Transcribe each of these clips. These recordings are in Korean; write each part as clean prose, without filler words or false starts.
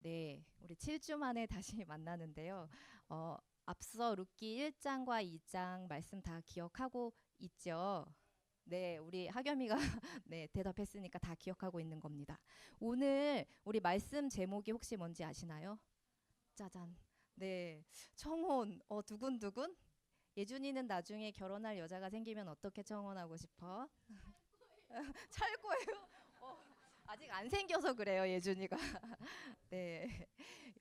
네, 우리 7주 만에 다시 만나는데요. 어, 앞서 룻기 1장과 2장 말씀 다 기억하고 있죠? 네, 우리 하겸이가 네, 대답했으니까 다 기억하고 있는 겁니다. 오늘 우리 말씀 제목이 혹시 뭔지 아시나요? 짜잔. 네, 청혼. 두근두근? 예준이는 나중에 결혼할 여자가 생기면 어떻게 청혼하고 싶어? 찰 거예요. 어, 아직 안 생겨서 그래요, 예준이가. 네.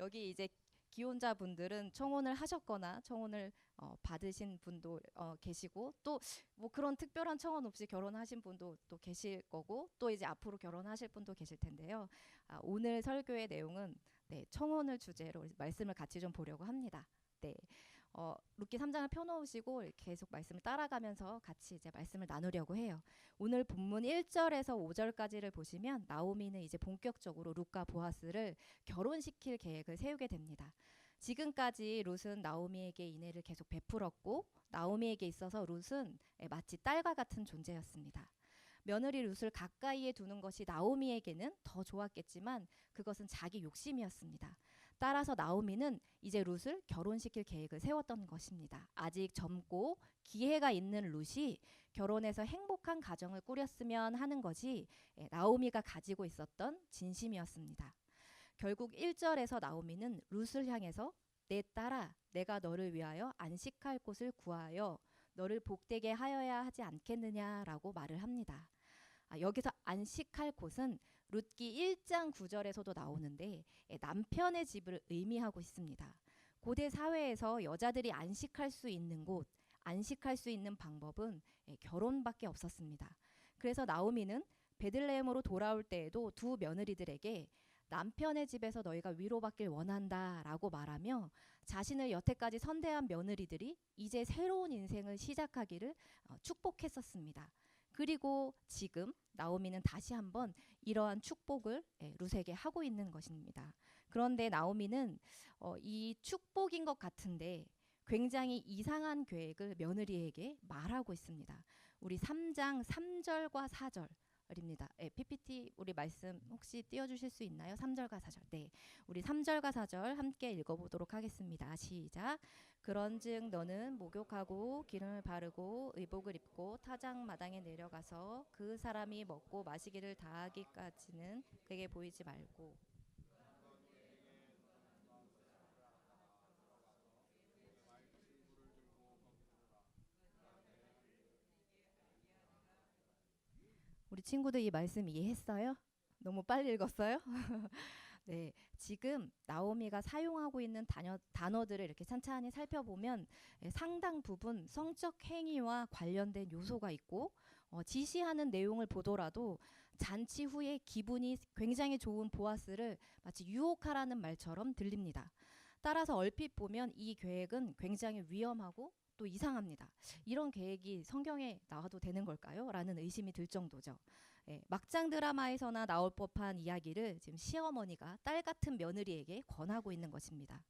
여기 이제 기혼자분들은 청혼을 하셨거나 청혼을 받으신 분도 계시고 또 뭐 그런 특별한 청혼 없이 결혼하신 분도 또 계실 거고 또 이제 앞으로 결혼하실 분도 계실 텐데요. 오늘 설교의 내용은 네, 청혼을 주제로 말씀을 같이 좀 보려고 합니다. 네. 룻기 3장을 펴놓으시고 계속 말씀을 따라가면서 같이 이제 말씀을 나누려고 해요. 오늘 본문 1절에서 5절까지를 보시면 나오미는 이제 본격적으로 룻과 보아스를 결혼시킬 계획을 세우게 됩니다. 지금까지 룻은 나오미에게 인애를 계속 베풀었고 나오미에게 있어서 룻은 마치 딸과 같은 존재였습니다. 며느리 룻을 가까이에 두는 것이 나오미에게는 더 좋았겠지만 그것은 자기 욕심이었습니다. 따라서 나오미는 이제 룻을 결혼시킬 계획을 세웠던 것입니다. 아직 젊고 기회가 있는 룻이 결혼해서 행복한 가정을 꾸렸으면 하는 것이 나오미가 가지고 있었던 진심이었습니다. 결국 1절에서 나오미는 룻을 향해서 내 딸아 내가 너를 위하여 안식할 곳을 구하여 너를 복되게 하여야 하지 않겠느냐라고 말을 합니다. 여기서 안식할 곳은 룻기 1장 9절에서도 나오는데 남편의 집을 의미하고 있습니다. 고대 사회에서 여자들이 안식할 수 있는 곳, 안식할 수 있는 방법은 결혼밖에 없었습니다. 그래서 나오미는 베들레헴으로 돌아올 때에도 두 며느리들에게 남편의 집에서 너희가 위로받길 원한다라고 말하며 자신을 여태까지 선대한 며느리들이 이제 새로운 인생을 시작하기를 축복했었습니다. 그리고 지금 나오미는 다시 한번 이러한 축복을 룻에게 하고 있는 것입니다. 그런데 나오미는 이 축복인 것 같은데 굉장히 이상한 계획을 며느리에게 말하고 있습니다. 우리 3장 3절과 4절입니다. PPT 우리 말씀 혹시 띄워주실 수 있나요? 3절과 4절. 네, 우리 3절과 4절 함께 읽어보도록 하겠습니다. 시작. 그런즉 너는 목욕하고 기름을 바르고 의복을 입고 타작 마당에 내려가서 그 사람이 먹고 마시기를 다하기까지는 그에게 보이지 말고. 우리 친구들 이 말씀 이해했어요? 너무 빨리 읽었어요? 네, 지금 나오미가 사용하고 있는 단어들을 이렇게 찬찬히 살펴보면 상당 부분 성적 행위와 관련된 요소가 있고 지시하는 내용을 보더라도 잔치 후에 기분이 굉장히 좋은 보아스를 마치 유혹하라는 말처럼 들립니다. 따라서 얼핏 보면 이 계획은 굉장히 위험하고 또 이상합니다. 이런 계획이 성경에 나와도 되는 걸까요? 라는 의심이 들 정도죠. 막장 드라마에서나 나올 법한 이야기를 지금 시어머니가 딸 같은 며느리에게 권하고 있는 것입니다.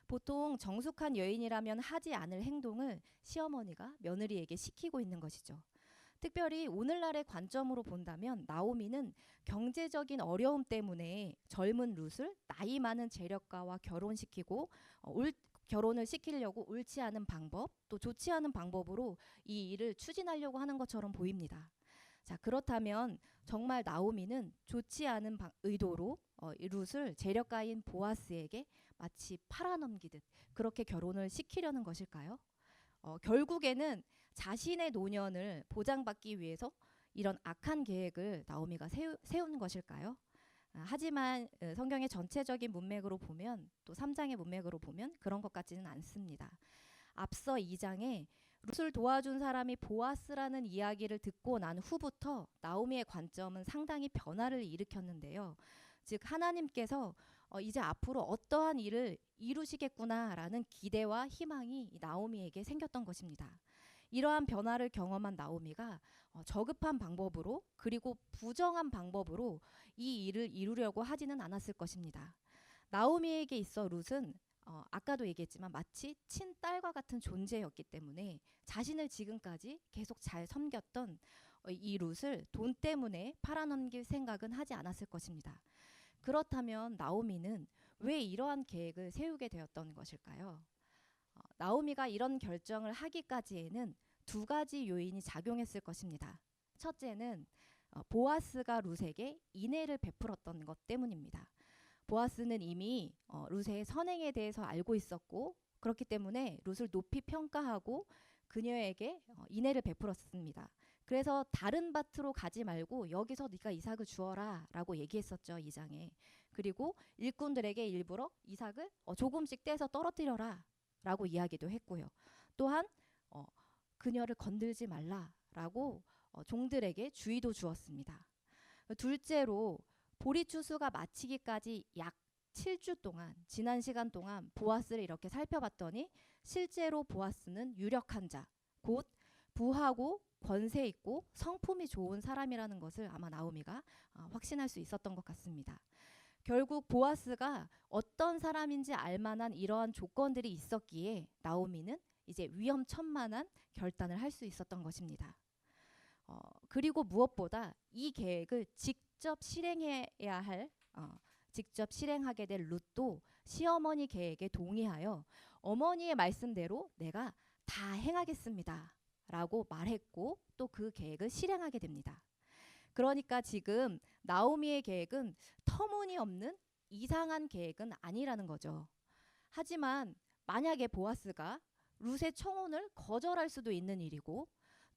보통 정숙한 여인이라면 하지 않을 행동을 시어머니가 며느리에게 시키고 있는 것이죠. 특별히 오늘날의 관점으로 본다면 나오미는 경제적인 어려움 때문에 젊은 룻을 나이 많은 재력가와 결혼시키고 결혼을 시키려고 옳지 않은 방법 또 좋지 않은 방법으로 이 일을 추진하려고 하는 것처럼 보입니다. 자, 그렇다면 정말 나오미는 좋지 않은 의도로 이 룻을 재력가인 보아스에게 마치 팔아넘기듯 그렇게 결혼을 시키려는 것일까요? 결국에는 자신의 노년을 보장받기 위해서 이런 악한 계획을 나오미가 세운 것일까요? 하지만 성경의 전체적인 문맥으로 보면 또 3장의 문맥으로 보면 그런 것 같지는 않습니다. 앞서 2장에 룻을 도와준 사람이 보아스라는 이야기를 듣고 난 후부터 나오미의 관점은 상당히 변화를 일으켰는데요. 즉 하나님께서 이제 앞으로 어떠한 일을 이루시겠구나라는 기대와 희망이 나오미에게 생겼던 것입니다. 이러한 변화를 경험한 나오미가 저급한 방법으로 그리고 부정한 방법으로 이 일을 이루려고 하지는 않았을 것입니다. 나오미에게 있어 룻은 아까도 얘기했지만 마치 친딸과 같은 존재였기 때문에 자신을 지금까지 계속 잘 섬겼던 이 룻을 돈 때문에 팔아넘길 생각은 하지 않았을 것입니다. 그렇다면 나오미는 왜 이러한 계획을 세우게 되었던 것일까요? 나오미가 이런 결정을 하기까지에는 두 가지 요인이 작용했을 것입니다. 첫째는 보아스가 룻에게 인애를 베풀었던 것 때문입니다. 보아스는 이미 룻의 선행에 대해서 알고 있었고 그렇기 때문에 룻을 높이 평가하고 그녀에게 인애를 베풀었습니다. 그래서 다른 밭으로 가지 말고 여기서 네가 이삭을 주어라 라고 얘기했었죠. 2장에. 그리고 일꾼들에게 일부러 이삭을 조금씩 떼서 떨어뜨려라 라고 이야기도 했고요. 또한 그녀를 건들지 말라라고 종들에게 주의도 주었습니다. 둘째로 보리 추수가 마치기까지 약 7주 동안 지난 시간 동안 보아스를 이렇게 살펴봤더니 실제로 보아스는 유력한 자, 곧 부하고 권세 있고 성품이 좋은 사람이라는 것을 아마 나오미가 확신할 수 있었던 것 같습니다. 결국 보아스가 어떤 사람인지 알만한 이러한 조건들이 있었기에 나오미는 이제 위험천만한 결단을 할 수 있었던 것입니다. 그리고 무엇보다 이 계획을 직접 실행하게 될 룻도 시어머니 계획에 동의하여 어머니의 말씀대로 내가 다 행하겠습니다 라고 말했고 또 그 계획을 실행하게 됩니다. 그러니까 지금 나오미의 계획은 터무니없는 이상한 계획은 아니라는 거죠. 하지만 만약에 보아스가 룻의 청혼을 거절할 수도 있는 일이고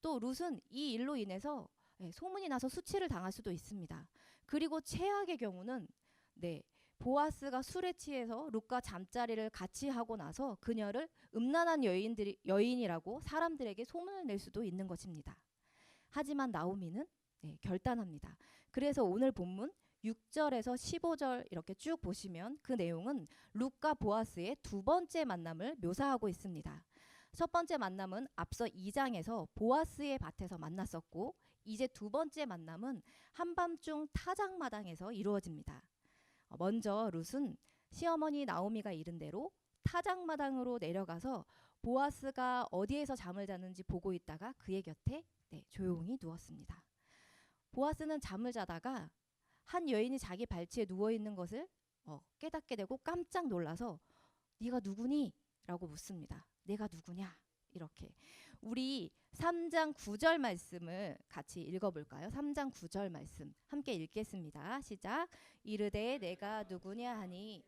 또 룻은 이 일로 인해서 소문이 나서 수치를 당할 수도 있습니다. 그리고 최악의 경우는 보아스가 술에 취해서 룻과 잠자리를 같이 하고 나서 그녀를 음란한 여인이라고 사람들에게 소문을 낼 수도 있는 것입니다. 하지만 나오미는 결단합니다. 그래서 오늘 본문 6절에서 15절 이렇게 쭉 보시면 그 내용은 룻과 보아스의 두 번째 만남을 묘사하고 있습니다. 첫 번째 만남은 앞서 2장에서 보아스의 밭에서 만났었고 이제 두 번째 만남은 한밤중 타작마당에서 이루어집니다. 먼저 룻은 시어머니 나오미가 이른 대로 타작마당으로 내려가서 보아스가 어디에서 잠을 자는지 보고 있다가 그의 곁에 조용히 누웠습니다. 보아스는 잠을 자다가 한 여인이 자기 발치에 누워있는 것을 깨닫게 되고 깜짝 놀라서 네가 누구니? 라고 묻습니다. 내가 누구냐? 이렇게. 우리 3장 9절 말씀을 같이 읽어볼까요? 3장 9절 말씀 함께 읽겠습니다. 시작. 이르되 내가 누구냐 하니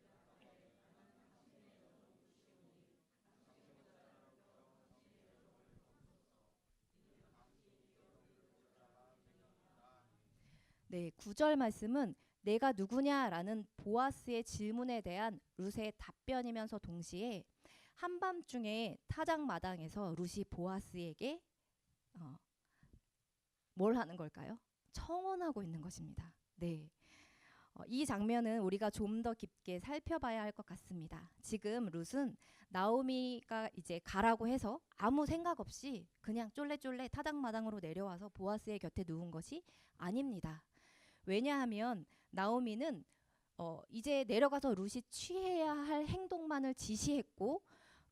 네, 9절 말씀은 내가 누구냐라는 보아스의 질문에 대한 룻의 답변이면서 동시에 한밤중에 타작마당에서 룻이 보아스에게 뭘 하는 걸까요? 청혼하고 있는 것입니다. 네. 이 장면은 우리가 좀 더 깊게 살펴봐야 할 것 같습니다. 지금 룻은 나오미가 이제 가라고 해서 아무 생각 없이 그냥 쫄래쫄래 타작마당으로 내려와서 보아스의 곁에 누운 것이 아닙니다. 왜냐하면 나오미는 이제 내려가서 룻이 취해야 할 행동만을 지시했고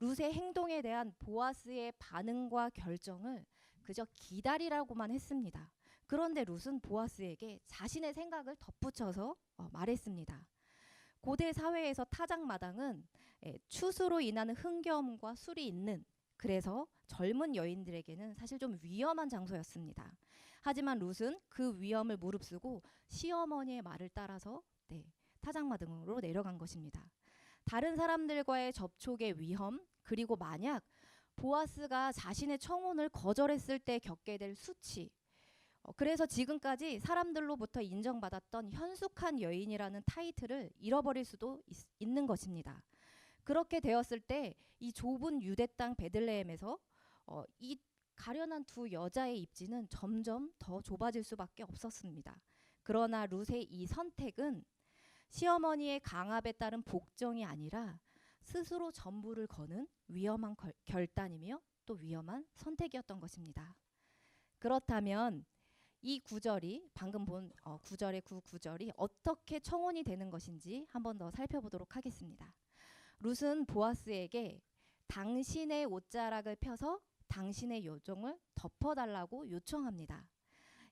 룻의 행동에 대한 보아스의 반응과 결정을 그저 기다리라고만 했습니다. 그런데 룻은 보아스에게 자신의 생각을 덧붙여서 말했습니다. 고대 사회에서 타작마당은 추수로 인하는 흥겨움과 술이 있는, 그래서 젊은 여인들에게는 사실 좀 위험한 장소였습니다. 하지만 룻은 그 위험을 무릅쓰고 시어머니의 말을 따라서 타작마당으로 내려간 것입니다. 다른 사람들과의 접촉의 위험, 그리고 만약 보아스가 자신의 청혼을 거절했을 때 겪게 될 수치, 그래서 지금까지 사람들로부터 인정받았던 현숙한 여인이라는 타이틀을 잃어버릴 수도 있는 것입니다. 그렇게 되었을 때 이 좁은 유대 땅 베들레헴에서 이 가련한 두 여자의 입지는 점점 더 좁아질 수밖에 없었습니다. 그러나 룻의 이 선택은 시어머니의 강압에 따른 복종이 아니라 스스로 전부를 거는 위험한 결단이며 또 위험한 선택이었던 것입니다. 그렇다면 이 구절이 방금 본 구절의 구절이 어떻게 청혼이 되는 것인지 한 번 더 살펴보도록 하겠습니다. 룻은 보아스에게 당신의 옷자락을 펴서 당신의 요정을 덮어달라고 요청합니다.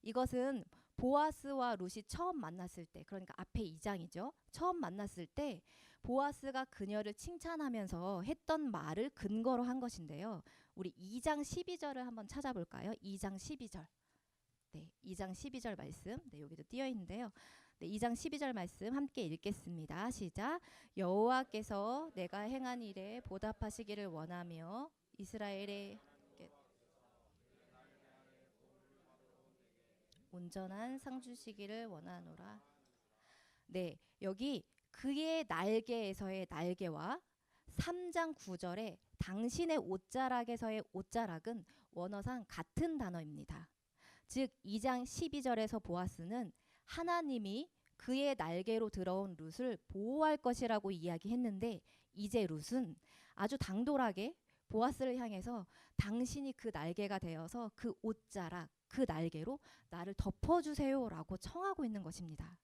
이것은 보아스와 룻이 처음 만났을 때, 그러니까 앞에 2장이죠. 처음 만났을 때 보아스가 그녀를 칭찬하면서 했던 말을 근거로 한 것인데요. 우리 2장 12절을 한번 찾아볼까요? 2장 12절. 네, 2장 12절 말씀. 네, 여기도 띄어 있는데요. 네, 2장 12절 말씀 함께 읽겠습니다. 시작. 여호와께서 내가 행한 일에 보답하시기를 원하며 이스라엘의 온전한 상 주시기를 원하노라. 네, 여기 그의 날개에서의 날개와 3장 9절에 당신의 옷자락에서의 옷자락은 원어상 같은 단어입니다. 즉 2장 12절에서 보아스는 하나님이 그의 날개로 들어온 룻을 보호할 것이라고 이야기했는데, 이제 룻은 아주 당돌하게 보아스를 향해서 당신이 그 날개가 되어서 그 옷자락, 그 날개로 나를 덮어주세요라고 청하고 있는 것입니다.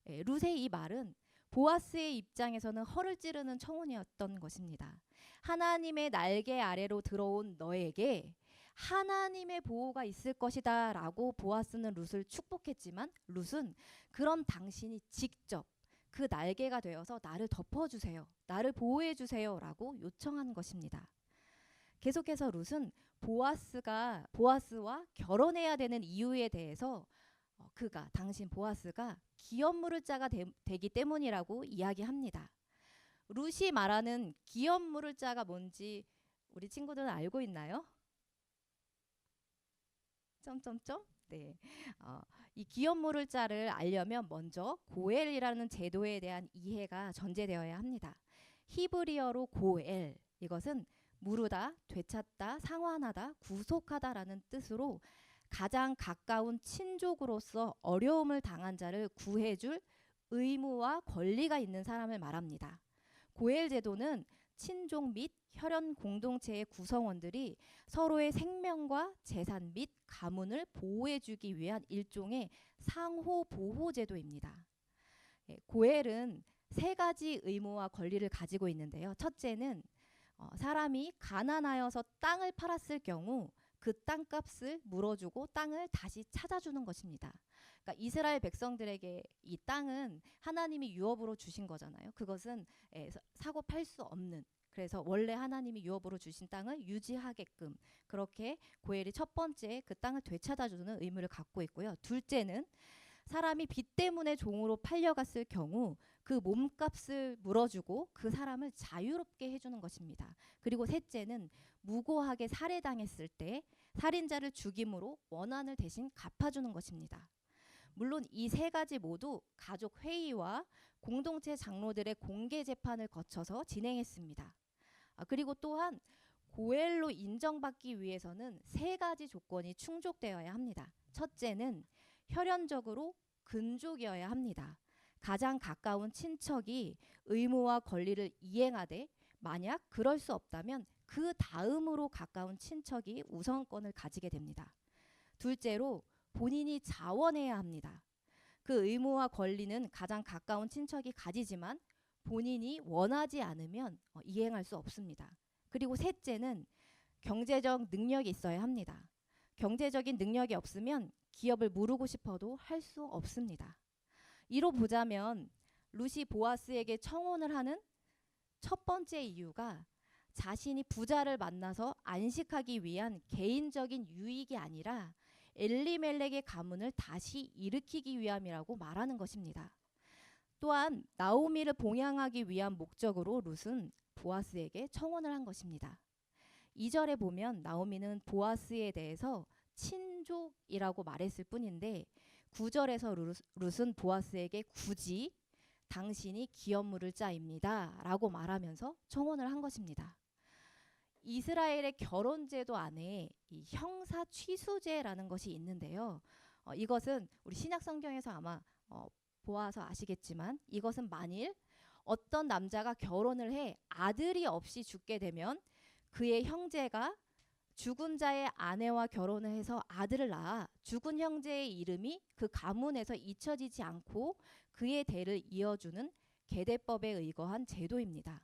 예, 룻의 이 말은 보아스의 입장에서는 허를 찌르는 청혼이었던 것입니다. 하나님의 날개 아래로 들어온 너에게 하나님의 보호가 있을 것이다 라고 보아스는 룻을 축복했지만, 룻은 그럼 당신이 직접 그 날개가 되어서 나를 덮어주세요, 나를 보호해주세요 라고 요청한 것입니다. 계속해서 룻은 보아스와 결혼해야 되는 이유에 대해서 당신 보아스가 기업 물을 자가 되기 때문이라고 이야기합니다. 룻이 말하는 기업 물을 자가 뭔지 우리 친구들은 알고 있나요? 점점점. 네. 이 기업 물을 자를 알려면 먼저 고엘이라는 제도에 대한 이해가 전제되어야 합니다. 히브리어로 고엘, 이것은 무르다, 되찾다, 상환하다, 구속하다라는 뜻으로 가장 가까운 친족으로서 어려움을 당한 자를 구해줄 의무와 권리가 있는 사람을 말합니다. 고엘 제도는 친족 및 혈연 공동체의 구성원들이 서로의 생명과 재산 및 가문을 보호해주기 위한 일종의 상호 보호 제도입니다. 고엘은 3가지 의무와 권리를 가지고 있는데요. 첫째는 사람이 가난하여서 땅을 팔았을 경우 그 땅값을 물어주고 땅을 다시 찾아주는 것입니다. 그러니까 이스라엘 백성들에게 이 땅은 하나님이 유업으로 주신 거잖아요. 그것은 사고 팔 수 없는, 그래서 원래 하나님이 유업으로 주신 땅을 유지하게끔 그렇게 고엘이 첫 번째 그 땅을 되찾아주는 의무를 갖고 있고요. 둘째는 사람이 빚 때문에 종으로 팔려갔을 경우 그 몸값을 물어주고 그 사람을 자유롭게 해주는 것입니다. 그리고 셋째는 무고하게 살해당했을 때 살인자를 죽임으로 원한을 대신 갚아주는 것입니다. 물론 이 3가지 모두 가족 회의와 공동체 장로들의 공개 재판을 거쳐서 진행했습니다. 그리고 또한 고엘로 인정받기 위해서는 3가지 조건이 충족되어야 합니다. 첫째는 혈연적으로 근족이어야 합니다. 가장 가까운 친척이 의무와 권리를 이행하되 만약 그럴 수 없다면 그 다음으로 가까운 친척이 우선권을 가지게 됩니다. 둘째로 본인이 자원해야 합니다. 그 의무와 권리는 가장 가까운 친척이 가지지만 본인이 원하지 않으면 이행할 수 없습니다. 그리고 셋째는 경제적 능력이 있어야 합니다. 경제적인 능력이 없으면 기업을 무르고 싶어도 할 수 없습니다. 이로 보자면 룻이 보아스에게 청혼을 하는 첫 번째 이유가 자신이 부자를 만나서 안식하기 위한 개인적인 유익이 아니라 엘리멜렉의 가문을 다시 일으키기 위함이라고 말하는 것입니다. 또한 나오미를 봉양하기 위한 목적으로 룻은 보아스에게 청혼을 한 것입니다. 2절에 보면 나오미는 보아스에 대해서 친족이라고 말했을 뿐인데 9절에서 룻은 보아스에게 굳이 당신이 기업 물을 자입니다 라고 말하면서 청혼을 한 것입니다. 이스라엘의 결혼제도 안에 이 형사 취수제라는 것이 있는데요. 이것은 우리 신약 성경에서 아마 보아서 아시겠지만, 이것은 만일 어떤 남자가 결혼을 해 아들이 없이 죽게 되면 그의 형제가 죽은 자의 아내와 결혼을 해서 아들을 낳아 죽은 형제의 이름이 그 가문에서 잊혀지지 않고 그의 대를 이어주는 계대법에 의거한 제도입니다.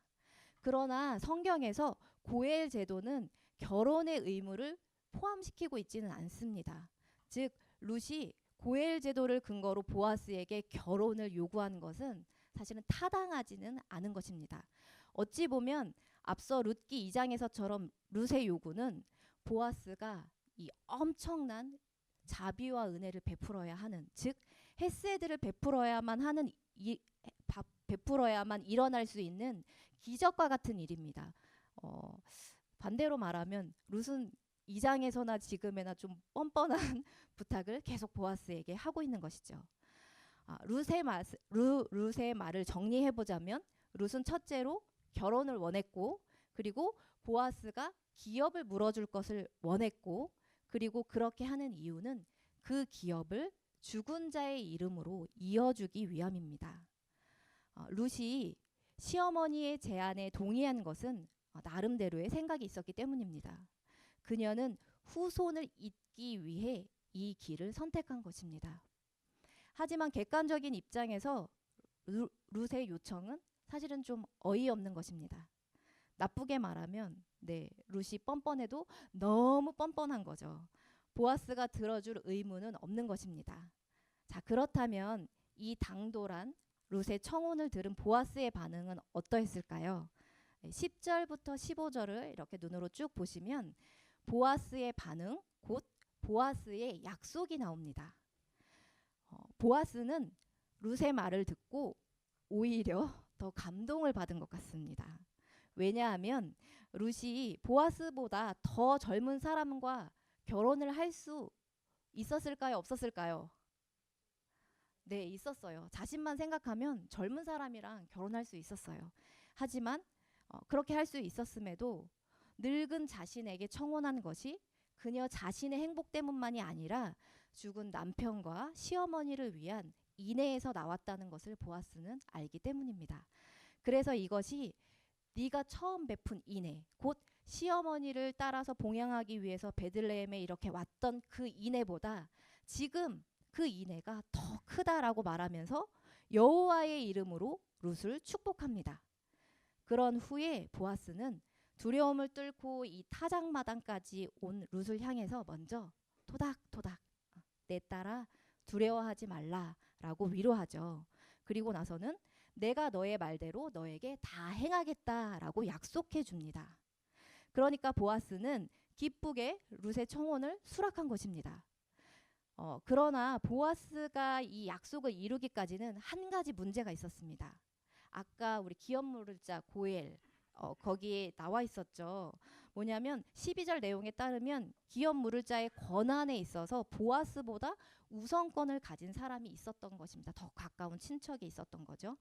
그러나 성경에서 고엘 제도는 결혼의 의무를 포함시키고 있지는 않습니다. 즉 룻이 고엘 제도를 근거로 보아스에게 결혼을 요구한 것은 사실은 타당하지는 않은 것입니다. 어찌 보면 앞서 룻기 2장에서처럼 룻의 요구는 보아스가 이 엄청난 자비와 은혜를 베풀어야 하는, 즉 헤세드를 베풀어야만 하는 베풀어야만 일어날 수 있는 기적과 같은 일입니다. 반대로 말하면 룻은 2장에서나 지금에나 좀 뻔뻔한 부탁을 계속 보아스에게 하고 있는 것이죠. 룻의 말을 정리해 보자면 룻은 첫째로 결혼을 원했고, 그리고 보아스가 기업을 물어줄 것을 원했고, 그리고 그렇게 하는 이유는 그 기업을 죽은 자의 이름으로 이어주기 위함입니다. 룻이 시어머니의 제안에 동의한 것은 나름대로의 생각이 있었기 때문입니다. 그녀는 후손을 잇기 위해 이 길을 선택한 것입니다. 하지만 객관적인 입장에서 룻의 요청은 사실은 좀 어이없는 것입니다. 나쁘게 말하면 룻이 뻔뻔해도 너무 뻔뻔한 거죠. 보아스가 들어줄 의무는 없는 것입니다. 자, 그렇다면 이 당돌한 룻의 청혼을 들은 보아스의 반응은 어떠했을까요? 10절부터 15절을 이렇게 눈으로 쭉 보시면 보아스의 반응, 곧 보아스의 약속이 나옵니다. 보아스는 룻의 말을 듣고 오히려 더 감동을 받은 것 같습니다. 왜냐하면 룻이 보아스보다 더 젊은 사람과 결혼을 할 수 있었을까요? 없었을까요? 네, 있었어요. 자신만 생각하면 젊은 사람이랑 결혼할 수 있었어요. 하지만 그렇게 할 수 있었음에도 늙은 자신에게 청혼한 것이 그녀 자신의 행복 때문만이 아니라 죽은 남편과 시어머니를 위한 인애에서 나왔다는 것을 보아스는 알기 때문입니다. 그래서 이것이 네가 처음 베푼 인애, 곧 시어머니를 따라서 봉양하기 위해서 베들레헴에 이렇게 왔던 그 인애보다 지금 그 인애가 더 크다라고 말하면서 여호와의 이름으로 룻을 축복합니다. 그런 후에 보아스는 두려움을 뚫고 이 타작마당까지 온 룻을 향해서 먼저 토닥토닥 내 딸아 두려워하지 말라라고 위로하죠. 그리고 나서는 내가 너의 말대로 너에게 다 행하겠다라고 약속해 줍니다. 그러니까 보아스는 기쁘게 룻의 청혼을 수락한 것입니다. 그러나 보아스가 이 약속을 이루기까지는 한 가지 문제가 있었습니다. 아까 우리 기업 물을 자 고엘 거기에 나와 있었죠. 뭐냐면 12절 내용에 따르면 기업 물을 자의 권한에 있어서 보아스보다 우선권을 가진 사람이 있었던 것입니다. 더 가까운 친척이 있었던 거죠.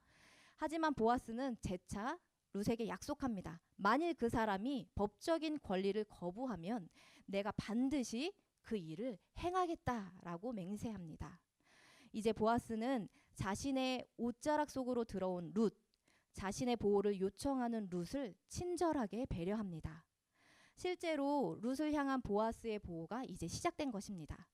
하지만 보아스는 재차 룻에게 약속합니다. 만일 그 사람이 법적인 권리를 거부하면 내가 반드시 그 일을 행하겠다라고 맹세합니다. 이제 보아스는 자신의 옷자락 속으로 들어온 룻, 자신의 보호를 요청하는 룻을 친절하게 배려합니다. 실제로 룻을 향한 보아스의 보호가 이제 시작된 것입니다.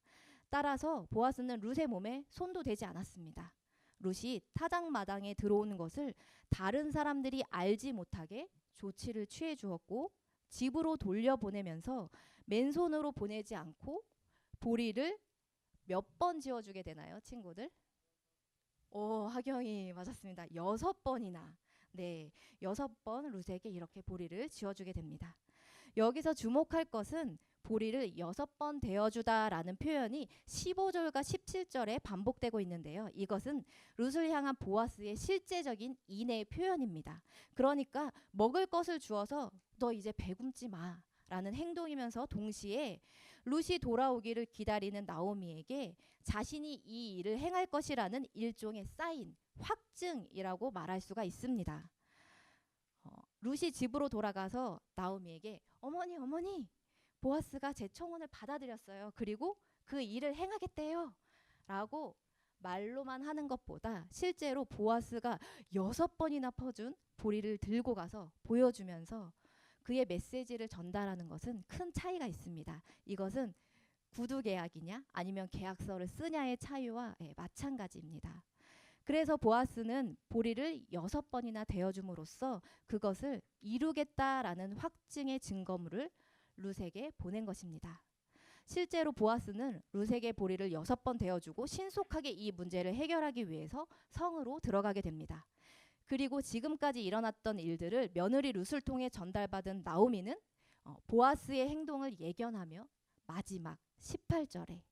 따라서 보아스는 룻의 몸에 손도 대지 않았습니다. 룻이 타작마당에 들어오는 것을 다른 사람들이 알지 못하게 조치를 취해 주었고, 집으로 돌려보내면서 맨손으로 보내지 않고 보리를 몇 번 지어주게 되나요, 친구들? 하경이 맞았습니다. 6번이나. 네, 6번 룻에게 이렇게 보리를 지어주게 됩니다. 여기서 주목할 것은 보리를 6번 되어주다라는 표현이 15절과 17절에 반복되고 있는데요. 이것은 룻을 향한 보아스의 실제적인 인애의 표현입니다. 그러니까 먹을 것을 주어서 너 이제 배굶지 마 라는 행동이면서 동시에 룻이 돌아오기를 기다리는 나오미에게 자신이 이 일을 행할 것이라는 일종의 사인, 확증이라고 말할 수가 있습니다. 룻이 집으로 돌아가서 나오미에게 어머니 보아스가 제 청혼을 받아들였어요. 그리고 그 일을 행하겠대요 라고 말로만 하는 것보다 실제로 보아스가 6번이나 퍼준 보리를 들고 가서 보여주면서 그의 메시지를 전달하는 것은 큰 차이가 있습니다. 이것은 구두 계약이냐 아니면 계약서를 쓰냐의 차이와 마찬가지입니다. 그래서 보아스는 보리를 6번이나 되어줌으로써 그것을 이루겠다라는 확증의 증거물을 룻에게 보낸 것입니다. 실제로 보아스는 룻에게 보리를 6번 되어주고 신속하게 이 문제를 해결하기 위해서 성으로 들어가게 됩니다. 그리고 지금까지 일어났던 일들을 며느리 룻을 통해 전달받은 나오미는 보아스의 행동을 예견하며 마지막 18절에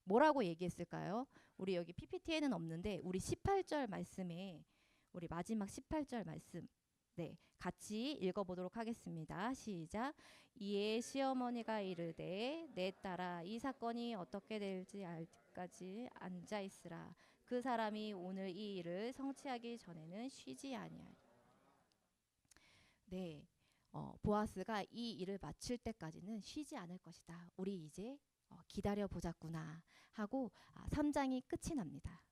뭐라고 얘기했을까요? 우리 여기 PPT에는 없는데 우리 18절 말씀에 우리 마지막 18절 말씀 네, 같이 읽어보도록 하겠습니다. 시작. 이에 시어머니가 이르되 내 딸아 이 사건이 어떻게 될지 알까지 앉아 있으라. 그 사람이 오늘 이 일을 성취하기 전에는 쉬지 아니하리. 네, 보아스가 이 일을 마칠 때까지는 쉬지 않을 것이다. 우리 이제 기다려 보자꾸나 하고 3장이 끝이 납니다.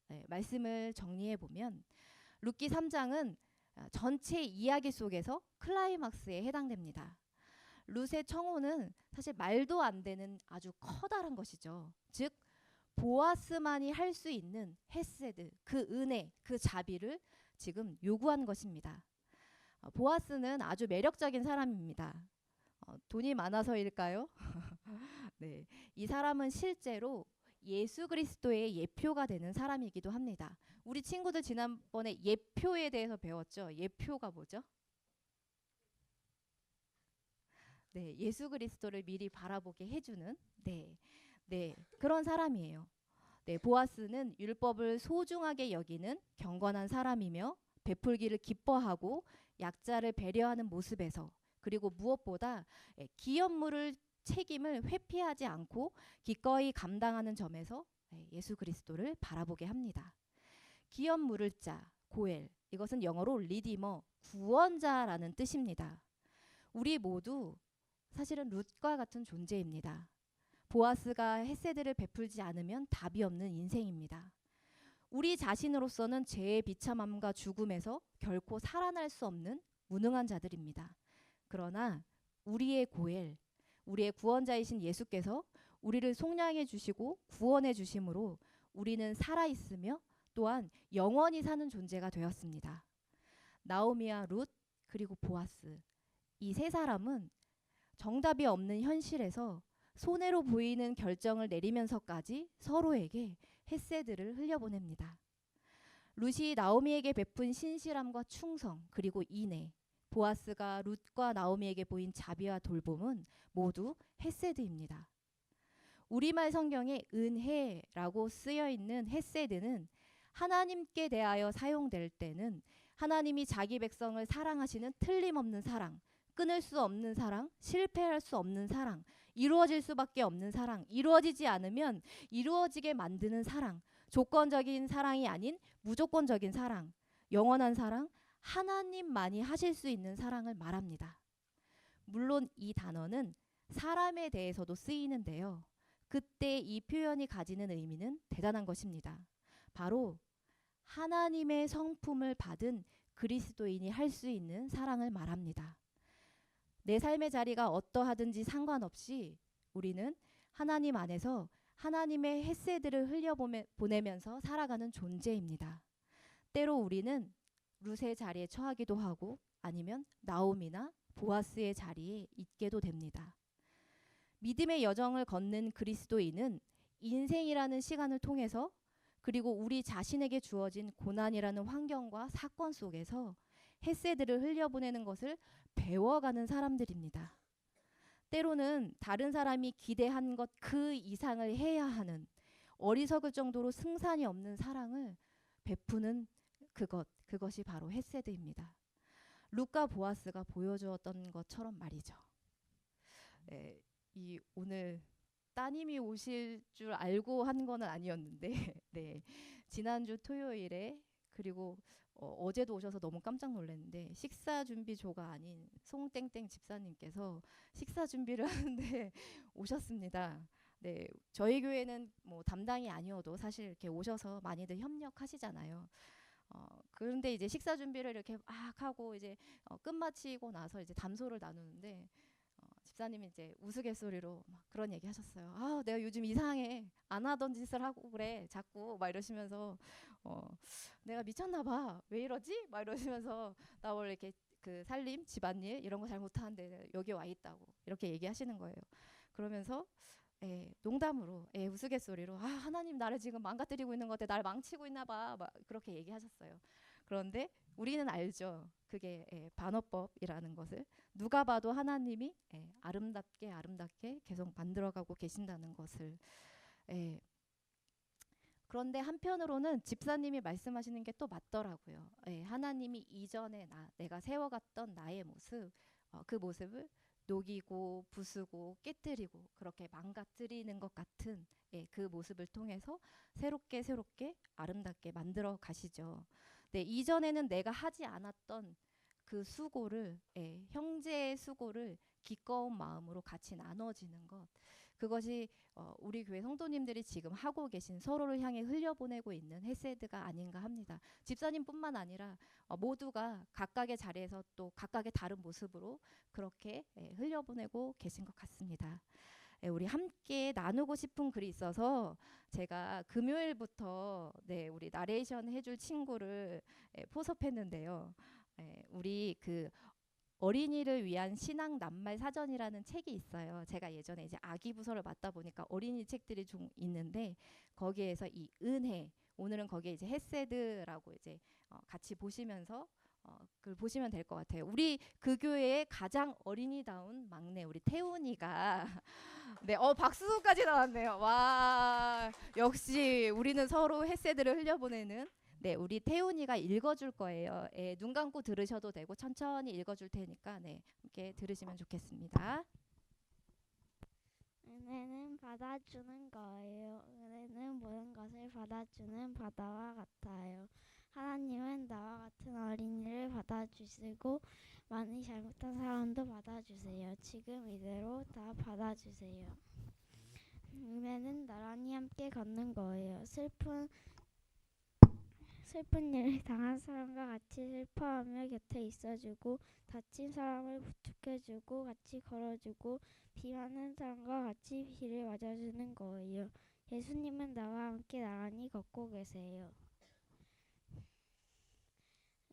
네, 말씀을 정리해 보면 룻기 3장은 전체 이야기 속에서 클라이막스에 해당됩니다. 룻의 청혼은 사실 말도 안 되는 아주 커다란 것이죠. 즉 보아스만이 할 수 있는 헤세드, 그 은혜, 그 자비를 지금 요구한 것입니다. 보아스는 아주 매력적인 사람입니다. 돈이 많아서일까요? 네, 이 사람은 실제로 예수 그리스도의 예표가 되는 사람이기도 합니다. 우리 친구들 지난번에 예표에 대해서 배웠죠. 예표가 뭐죠? 네, 예수 그리스도를 미리 바라보게 해주는 그런 사람이에요. 네, 보아스는 율법을 소중하게 여기는 경건한 사람이며 베풀기를 기뻐하고 약자를 배려하는 모습에서 그리고 무엇보다 기업 물을 책임을 회피하지 않고 기꺼이 감당하는 점에서 예수 그리스도를 바라보게 합니다. 기업 물을 자, 고엘, 이것은 영어로 리디머, 구원자라는 뜻입니다. 우리 모두 사실은 룻과 같은 존재입니다. 보아스가 헤세드를 베풀지 않으면 답이 없는 인생입니다. 우리 자신으로서는 죄의 비참함과 죽음에서 결코 살아날 수 없는 무능한 자들입니다. 그러나 우리의 고엘, 우리의 구원자이신 예수께서 우리를 속량해 주시고 구원해 주심으로 우리는 살아있으며 또한 영원히 사는 존재가 되었습니다. 나오미와 룻 그리고 보아스, 이 세 사람은 정답이 없는 현실에서 손해로 보이는 결정을 내리면서까지 서로에게 헤세드를 흘려보냅니다. 룻이 나오미에게 베푼 신실함과 충성 그리고 인애, 보아스가 룻과 나오미에게 보인 자비와 돌봄은 모두 헤세드입니다. 우리말 성경에 은혜라고 쓰여 있는 헤세드는 하나님께 대하여 사용될 때는 하나님이 자기 백성을 사랑하시는 틀림없는 사랑, 끊을 수 없는 사랑, 실패할 수 없는 사랑, 이루어질 수밖에 없는 사랑, 이루어지지 않으면 이루어지게 만드는 사랑, 조건적인 사랑이 아닌 무조건적인 사랑, 영원한 사랑, 하나님만이 하실 수 있는 사랑을 말합니다. 물론 이 단어는 사람에 대해서도 쓰이는데요. 그때 이 표현이 가지는 의미는 대단한 것입니다. 바로 하나님의 성품을 받은 그리스도인이 할 수 있는 사랑을 말합니다. 내 삶의 자리가 어떠하든지 상관없이 우리는 하나님 안에서 하나님의 헤세드를 흘려보내면서 살아가는 존재입니다. 때로 우리는 룻의 자리에 처하기도 하고 아니면 나오미나 보아스의 자리에 있게도 됩니다. 믿음의 여정을 걷는 그리스도인은 인생이라는 시간을 통해서 그리고 우리 자신에게 주어진 고난이라는 환경과 사건 속에서 헤세드를 흘려보내는 것을 배워가는 사람들입니다. 때로는 다른 사람이 기대한 것 그 이상을 해야 하는 어리석을 정도로 승산이 없는 사랑을 베푸는 그것이 바로 헤세드입니다. 룻과 보아스가 보여주었던 것처럼 말이죠. 이 오늘 따님이 오실 줄 알고 한 건 아니었는데 네, 지난주 토요일에 그리고 어제도 오셔서 너무 깜짝 놀랐는데 식사 준비조가 아닌 송땡땡 집사님께서 식사 준비를 하는데 오셨습니다. 네, 저희 교회는 뭐 담당이 아니어도 사실 이렇게 오셔서 많이들 협력하시잖아요. 그런데 이제 식사 준비를 이렇게 막 하고 이제 끝마치고 나서 이제 담소를 나누는데 집사님이 이제 우스갯소리로 막 그런 얘기 하셨어요. 아, 내가 요즘 이상해. 안 하던 짓을 하고 그래. 자꾸 막 이러시면서 내가 미쳤나 봐. 왜 이러지? 막 이러시면서 나 원래 이렇게 그 살림, 집안일 이런 거 잘 못하는데 여기 와 있다고 이렇게 얘기하시는 거예요. 그러면서 농담으로 우스갯소리로 하나님 나를 지금 망가뜨리고 있는 것 같아. 날 망치고 있나 봐. 막 그렇게 얘기하셨어요. 그런데 우리는 알죠. 그게 반어법이라는 것을 누가 봐도 하나님이 아름답게 아름답게 계속 만들어가고 계신다는 것을. 예. 그런데 한편으로는 집사님이 말씀하시는 게 또 맞더라고요. 하나님이 이전에 내가 세워갔던 나의 모습, 그 모습을 녹이고 부수고 깨뜨리고 그렇게 망가뜨리는 것 같은 그 모습을 통해서 새롭게 새롭게 아름답게 만들어 가시죠. 네, 이전에는 내가 하지 않았던 그 수고를, 형제의 수고를 기꺼운 마음으로 같이 나눠지는 것. 그것이 우리 교회 성도님들이 지금 하고 계신 서로를 향해 흘려보내고 있는 헤세드가 아닌가 합니다. 집사님뿐만 아니라 모두가 각각의 자리에서 또 각각의 다른 모습으로 그렇게 흘려보내고 계신 것 같습니다. 우리 함께 나누고 싶은 글이 있어서 제가 금요일부터 우리 나레이션 해줄 친구를 포섭했는데요. 우리 그 어린이를 위한 신앙 낱말 사전이라는 책이 있어요. 제가 예전에 이제 아기 부서를 맡다 보니까 어린이 책들이 좀 있는데 거기에서 이 은혜, 오늘은 거기에 이제 헤세드라고 이제 같이 보시면서 그걸 보시면 될 것 같아요. 우리 그 교회의 가장 어린이다운 막내 우리 태훈이가 네, 박수까지 나왔네요. 와, 역시 우리는 서로 헤세드를 흘려보내는 네, 우리 태훈이가 읽어줄 거예요. 눈 감고 들으셔도 되고 천천히 읽어줄 테니까 네, 함께 들으시면 좋겠습니다. 은혜는 받아주는 거예요. 은혜는 모든 것을 받아주는 바다와 같아요. 하나님은 나와 같은 어린이를 받아주시고 많이 잘못한 사람도 받아주세요. 지금 이대로 다 받아주세요. 은혜는 나란히 함께 걷는 거예요. 슬픈 일을 당한 사람과 같이 슬퍼하며 곁에 있어주고 다친 사람을 부축해주고 같이 걸어주고 비 맞는 사람과 같이 비를 맞아주는 거예요. 예수님은 나와 함께 나란히 걷고 계세요.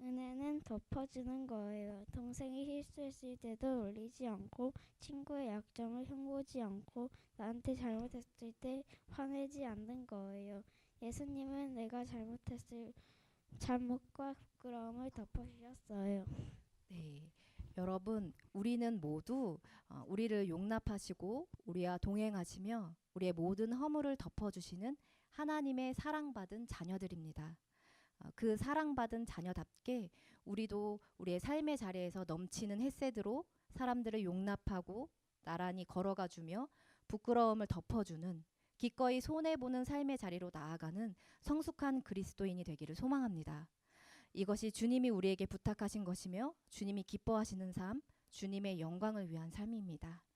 은혜는 덮어주는 거예요. 동생이 실수했을 때도 놀리지 않고 친구의 약점을 흉보지 않고 나한테 잘못했을 때 화내지 않는 거예요. 예수님은 내가 잘못했을 잘못과 부끄러움을 덮어주셨어요. 네, 여러분, 우리는 모두 우리를 용납하시고 우리와 동행하시며 우리의 모든 허물을 덮어주시는 하나님의 사랑받은 자녀들입니다. 그 사랑받은 자녀답게 우리도 우리의 삶의 자리에서 넘치는 헤세드로 사람들을 용납하고 나란히 걸어가주며 부끄러움을 덮어주는 기꺼이 손해보는 삶의 자리로 나아가는 성숙한 그리스도인이 되기를 소망합니다. 이것이 주님이 우리에게 부탁하신 것이며 주님이 기뻐하시는 삶, 주님의 영광을 위한 삶입니다.